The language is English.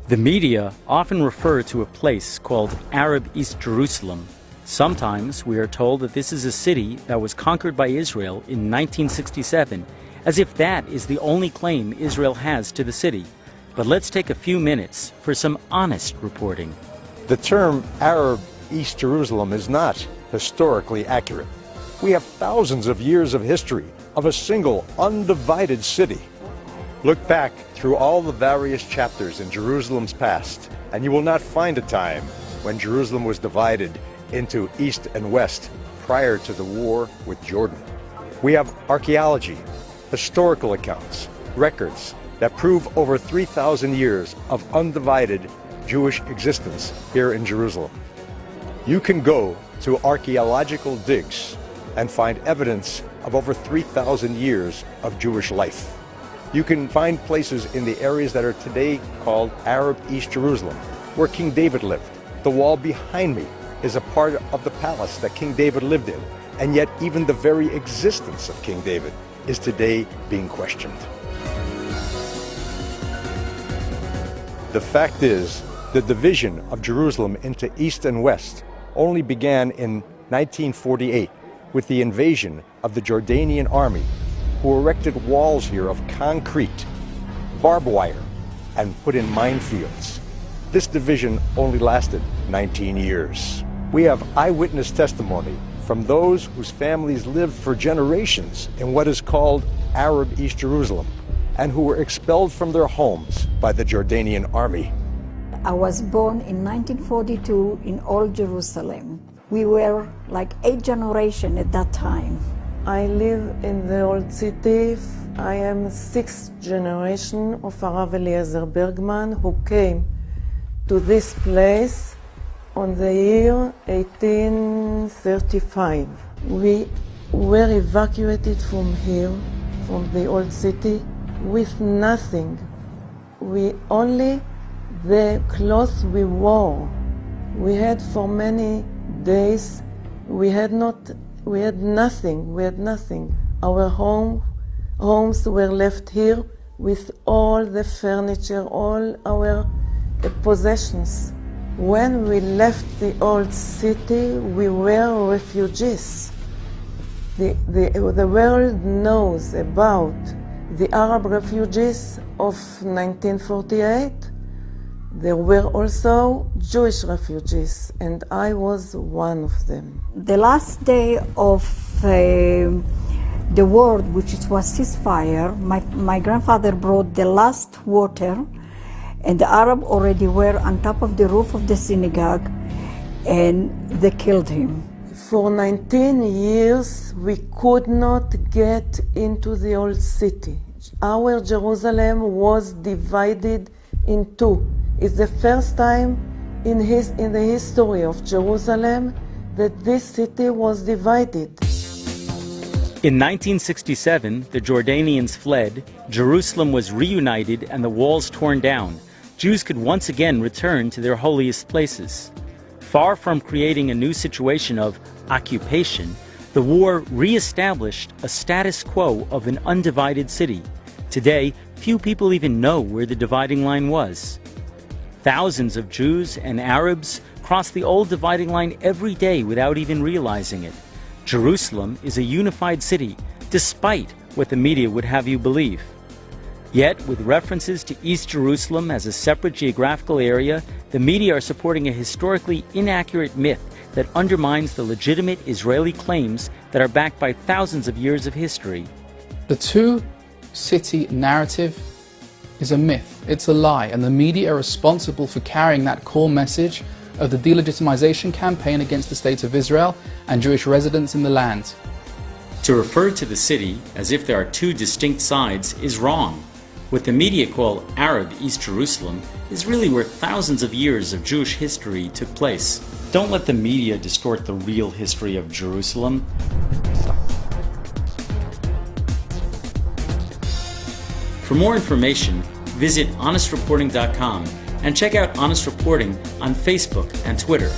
The media often refer to a place called Arab East Jerusalem. Sometimes we are told that this is a city that was conquered by Israel in 1967, as if that is the only claim Israel has to the city. But let's take a few minutes for some honest reporting. The term Arab East Jerusalem is not historically accurate. We have thousands of years of history of a single undivided city. Look back through all the various chapters in Jerusalem's past, and you will not find a time when Jerusalem was divided into east and west prior to the war with Jordan. We have archaeology, historical accounts, records that prove over 3,000 years of undivided Jewish existence here in Jerusalem. You can go to archaeological digs and find evidence of over 3,000 years of Jewish life. You can find places in the areas that are today called Arab East Jerusalem, where King David lived. The wall behind me is a part of the palace that King David lived in, and yet even the very existence of King David is today being questioned. The fact is, the division of Jerusalem into east and west only began in 1948 with the invasion of the Jordanian army, who erected walls here of concrete, barbed wire, and put in minefields. This division only lasted 19 years. We have eyewitness testimony from those whose families lived for generations in what is called Arab East Jerusalem, and who were expelled from their homes by the Jordanian army. I was born in 1942 in Old Jerusalem. We were like 8 generations at that time. I live in the old city. I am 6th generation of Arav Eliezer Bergman, who came to this place on the year 1835. We were evacuated from here, from the old city, with nothing. We only the clothes we wore. We had for many days, we had nothing. Our homes were left here with all the furniture, all our possessions. When we left the old city, we were refugees. The world knows about the Arab refugees of 1948. There were also Jewish refugees, and I was one of them. The last day of the war, which was ceasefire, my grandfather brought the last water, and the Arab already were on top of the roof of the synagogue, and they killed him. For 19 years, we could not get into the old city. Our Jerusalem was divided in two. It's the first time in the history of Jerusalem that this city was divided. In 1967, the Jordanians fled, Jerusalem was reunited and the walls torn down. Jews could once again return to their holiest places. Far from creating a new situation of occupation, the war re-established a status quo of an undivided city. Today, few people even know where the dividing line was. Thousands of Jews and Arabs cross the old dividing line every day without even realizing it. Jerusalem is a unified city, despite what the media would have you believe. Yet, with references to East Jerusalem as a separate geographical area, the media are supporting a historically inaccurate myth that undermines the legitimate Israeli claims that are backed by thousands of years of history. The two-city narrative is a myth, it's a lie, and the media are responsible for carrying that core message of the delegitimization campaign against the State of Israel and Jewish residents in the land. To refer to the city as if there are two distinct sides is wrong. What the media call Arab East Jerusalem is really where thousands of years of Jewish history took place. Don't let the media distort the real history of Jerusalem. For more information, visit honestreporting.com and check out Honest Reporting on Facebook and Twitter.